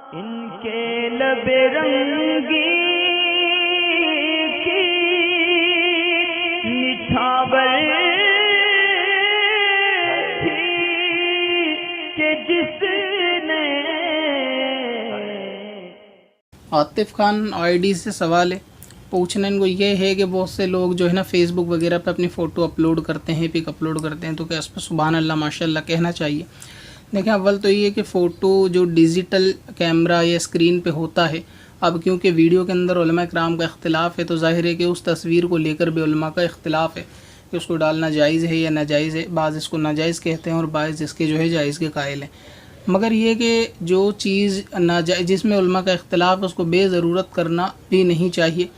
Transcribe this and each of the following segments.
इनके लबे रंगी की निछावर थी कि जिसने। आतिफ खान आईडी से सवाल है, पूछना इनको ये है कि बहुत से लोग जो है ना फेसबुक वगैरह पे अपनी फ़ोटो अपलोड करते हैं, पिक अपलोड करते हैं, तो क्या उस पर सुभान अल्लाह माशाल्लाह कहना चाहिए? देखिए, अव्वल तो ये है कि फ़ोटो जो डिजिटल कैमरा या स्क्रीन पे होता है, अब क्योंकि वीडियो के अंदर उलमा कराम का इख्तिलाफ़ है, तो ज़ाहिर है कि उस तस्वीर को लेकर भी उलमा का इख्तिलाफ़ है कि उसको डालना जायज़ है या नाजायज़ है। बाज़ इसको नाजायज़ कहते हैं और बाज़ इसके जो है जायज़ के कायल हैं। मगर ये कि जो चीज़ नाजायज़ जिसमें उलमा का इख्तिलाफ़ है उसको बेज़रूरत करना भी नहीं चाहिए।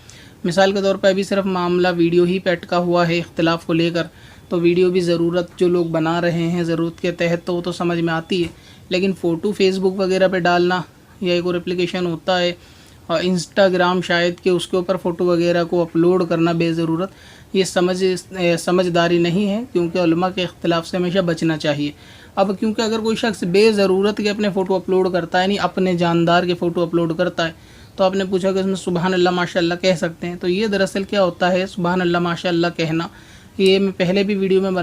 मिसाल के तौर पर अभी सिर्फ मामला वीडियो ही पे अटका हुआ है इख्तिलाफ़ को लेकर, तो वीडियो भी ज़रूरत जो लोग बना रहे हैं ज़रूरत के तहत तो वो तो समझ में आती है, लेकिन फ़ोटो फेसबुक वगैरह पे डालना या एक और एप्लीकेशन होता है और इंस्टाग्राम शायद कि उसके ऊपर फ़ोटो वगैरह को अपलोड करना बेज़रूरत, ये समझदारी नहीं है, क्योंकि उलमा के इख्तिलाफ़ से हमेशा बचना चाहिए। अब क्योंकि अगर कोई शख्स बेज़रूरत के अपने फ़ोटो अपलोड करता है, नहीं अपने जानदार के फ़ोटो अपलोड करता है, तो आपने पूछा कि उसमें सुभान अल्लाह माशाअल्लाह कह सकते हैं, तो ये दरअसल क्या होता है सुभान अल्लाह माशाअल्लाह कहना, ये मैं पहले भी वीडियो में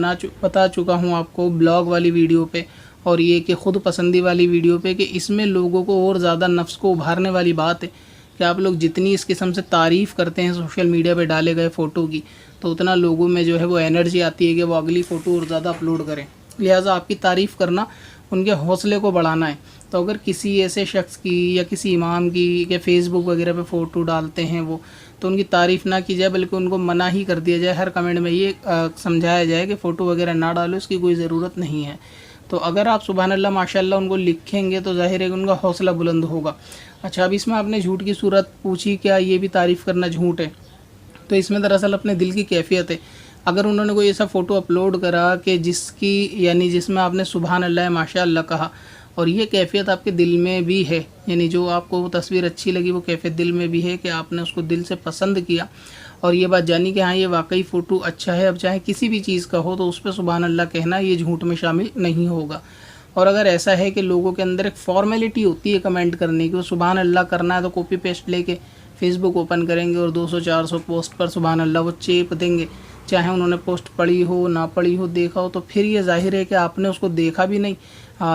बता चुका हूँ आपको ब्लॉग वाली वीडियो पे, और ये कि ख़ुद पसंदी वाली वीडियो पे, कि इसमें लोगों को और ज़्यादा नफ्स को उभारने वाली बात है कि आप लोग जितनी इस किस्म से तारीफ़ करते हैं सोशल मीडिया पे डाले गए फ़ोटो की, तो उतना लोगों में जो है वो एनर्जी आती है कि वो अगली फ़ोटो और ज़्यादा अपलोड करें। लिहाजा आपकी तारीफ़ करना उनके हौसले को बढ़ाना है। तो अगर किसी ऐसे शख्स की या किसी इमाम की या फेसबुक वगैरह पे फ़ोटो डालते हैं वो, तो उनकी तारीफ़ ना की जाए, बल्कि उनको मना ही कर दिया जाए। हर कमेंट में ये समझाया जाए कि फ़ोटो वगैरह ना डालो, इसकी कोई ज़रूरत नहीं है। तो अगर आप सुभान अल्लाह माशाअल्लाह उनको लिखेंगे तो ज़ाहिर है कि उनका हौसला बुलंद होगा। अच्छा, अब इसमें आपने झूठ की सूरत पूछी, क्या ये भी तारीफ़ करना झूठ है? तो इसमें दरअसल अपने दिल की कैफियत है। अगर उन्होंने कोई ऐसा फ़ोटो अपलोड करा कि जिसमें आपने सुभान अल्लाह माशाअल्लाह कहा और ये कैफियत आपके दिल में भी है, यानी जो आपको वो तस्वीर अच्छी लगी वो कैफियत दिल में भी है कि आपने उसको दिल से पसंद किया और ये बात जानी कि हाँ ये वाकई फ़ोटो अच्छा है, अब चाहे किसी भी चीज़ का हो तो उस पर सुभान अल्लाह कहना ये झूठ में शामिल नहीं होगा। और अगर ऐसा है कि लोगों के अंदर एक फॉर्मेलिटी होती है कमेंट करने की, वो सुभान अल्लाह करना है तो कॉपी पेस्ट लेके फेसबुक ओपन करेंगे और 200-400 पोस्ट पर सुभान अल्लाह वो चेप देंगे, चाहे उन्होंने पोस्ट पढ़ी हो ना पढ़ी हो देखा हो, तो फिर ये जाहिर है कि आपने उसको देखा भी नहीं,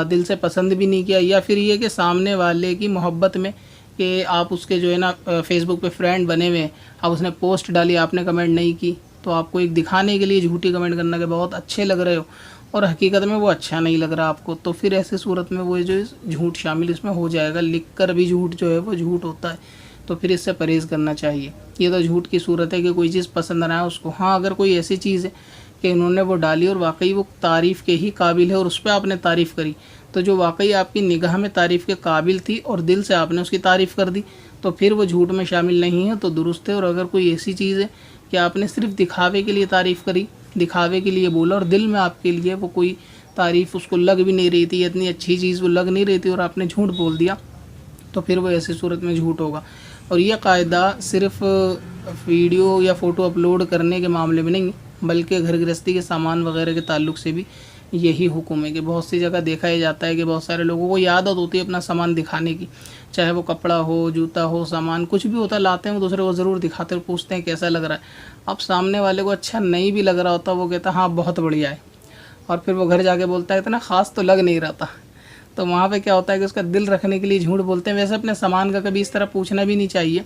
दिल से पसंद भी नहीं किया, या फिर ये कि सामने वाले की मोहब्बत में कि आप उसके जो है ना फेसबुक पे फ्रेंड बने हुए हैं, अब उसने पोस्ट डाली आपने कमेंट नहीं की, तो आपको एक दिखाने के लिए झूठी कमेंट करना कि बहुत अच्छे लग रहे हो और हकीकत में वो अच्छा नहीं लग रहा आपको, तो फिर ऐसी सूरत में वो जो झूठ शामिल इसमें हो जाएगा। लिख कर भी झूठ जो है वो झूठ होता है, तो फिर इससे परहेज़ करना चाहिए। ये तो झूठ की सूरत है कि कोई चीज़ पसंद ना आए उसको। हाँ, अगर कोई ऐसी चीज़ है कि उन्होंने वो डाली और वाकई वो तारीफ़ के ही काबिल है और उस पर आपने तारीफ़ करी, तो जो वाकई आपकी निगाह में तारीफ़ के काबिल थी और दिल से आपने उसकी तारीफ़ कर दी, तो फिर वो झूठ में शामिल नहीं है, तो दुरुस्त है। और अगर कोई ऐसी चीज़ है कि आपने सिर्फ दिखावे के लिए तारीफ़ करी, दिखावे के लिए बोला और दिल में आपके लिए वो कोई तारीफ़ उसको लग भी नहीं रही थी, इतनी अच्छी चीज़ वो लग नहीं रही थी और आपने झूठ बोल दिया, तो फिर वो ऐसी सूरत में झूठ होगा। और यह कायदा सिर्फ वीडियो या फ़ोटो अपलोड करने के मामले में नहीं, बल्कि घर गृहस्थी के सामान वगैरह के ताल्लुक़ से भी यही हुक्म है कि बहुत सी जगह देखा ही जाता है कि बहुत सारे लोगों को ये आदत होती है अपना सामान दिखाने की, चाहे वो कपड़ा हो, जूता हो, सामान कुछ भी होता लाते हैं वो दूसरे को ज़रूर दिखाते और पूछते हैं कैसा लग रहा है। अब सामने वाले को अच्छा नहीं भी लग रहा होता, वो कहता हाँ बहुत बढ़िया है, और फिर वो घर जाके बोलता है इतना ख़ास तो लग नहीं रहा था। तो वहाँ पे क्या होता है कि उसका दिल रखने के लिए झूठ बोलते हैं। वैसे अपने सामान का कभी इस तरह पूछना भी नहीं चाहिए।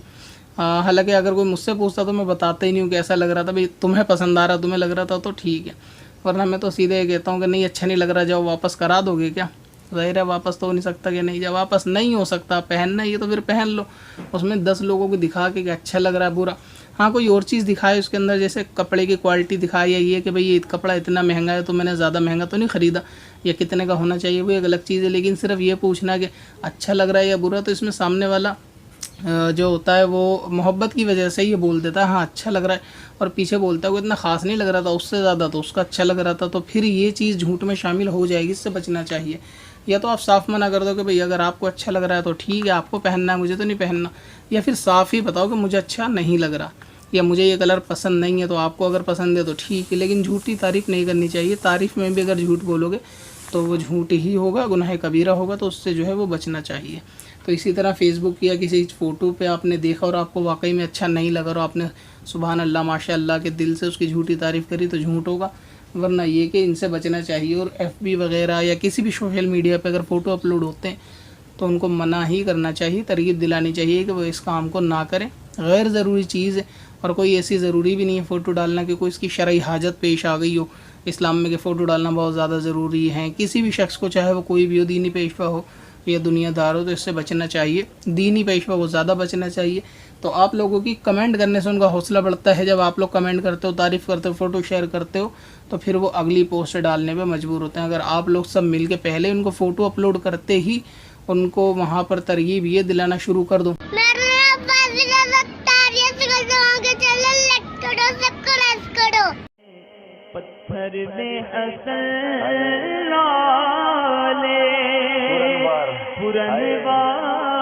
हालांकि अगर कोई मुझसे पूछता तो मैं बताता ही नहीं हूँ कैसा लग रहा था, भाई तुम्हें पसंद आ रहा, तुम्हें लग रहा था तो ठीक है, वरना मैं तो सीधे कहता हूँ कि नहीं अच्छा नहीं लग रहा, जाओ वापस करा दोगे क्या? ज़ाहिर है वापस तो हो नहीं सकता कि नहीं, जब वापस नहीं हो सकता, पहनना ही है तो फिर पहन लो, उसमें 10 लोगों को दिखा के कि अच्छा लग रहा है बुरा। हाँ, कोई और चीज़ दिखाए उसके अंदर, जैसे कपड़े की क्वालिटी दिखाई, या ये कि भाई ये कपड़ा इतना महंगा है तो मैंने ज़्यादा महंगा तो नहीं ख़रीदा, या कितने का होना चाहिए, वो एक अलग चीज़ है। लेकिन सिर्फ ये पूछना कि अच्छा लग रहा है या बुरा, तो इसमें सामने वाला जो होता है वो मोहब्बत की वजह से ये बोल देता है हाँ अच्छा लग रहा है, और पीछे बोलता है वो इतना ख़ास नहीं लग रहा था, उससे ज़्यादा तो उसका अच्छा लग रहा था, तो फिर ये चीज़ झूठ में शामिल हो जाएगी, इससे बचना चाहिए। या तो आप साफ़ मना कर दो कि भाई अगर आपको अच्छा लग रहा है तो ठीक है, आपको पहनना है, मुझे तो नहीं पहनना, या फिर साफ़ ही बताओ कि मुझे अच्छा नहीं लग रहा, या मुझे ये कलर पसंद नहीं है, तो आपको अगर पसंद है तो ठीक है, लेकिन झूठी तारीफ़ नहीं करनी चाहिए। तारीफ़ में भी अगर झूठ बोलोगे तो वो झूठ ही होगा, गुनाह कबीरा होगा, तो उससे जो है वो बचना चाहिए। तो इसी तरह फेसबुक या किसी फ़ोटो पे आपने देखा और आपको वाकई में अच्छा नहीं लगा और आपने सुभान अल्लाह माशाअल्लाह के दिल से उसकी झूठी तारीफ़ करी तो झूठ होगा, वरना ये कि इनसे बचना चाहिए। और FB वगैरह या किसी भी सोशल मीडिया पे अगर फ़ोटो अपलोड होते हैं तो उनको मना ही करना चाहिए, तरगीब दिलानी चाहिए कि वो इस काम को ना करें। गैर ज़रूरी चीज़ है और कोई ऐसी ज़रूरी भी नहीं है फ़ोटो डालना कि कोई इसकी शरई हाजत पेश आ गई हो इस्लाम में कि फ़ोटो डालना बहुत ज़्यादा ज़रूरी है। किसी भी शख्स को, चाहे वो कोई भी हो, दीनी पेशवा हो या दुनियादार हो, तो इससे बचना चाहिए। दीनी पेशवा वो ज़्यादा बचना चाहिए। तो आप लोगों की कमेंट करने से उनका हौसला बढ़ता है। जब आप लोग कमेंट करते हो, तारीफ़ करते हो, फ़ोटो शेयर करते हो, तो फिर वो अगली पोस्ट डालने पे मजबूर होते हैं। अगर आप लोग सब मिल के पहले उनको फ़ोटो अपलोड करते ही उनको वहाँ पर तरगीब ये दिलाना शुरू कर दो पत्थर में असल लाले पुरनवार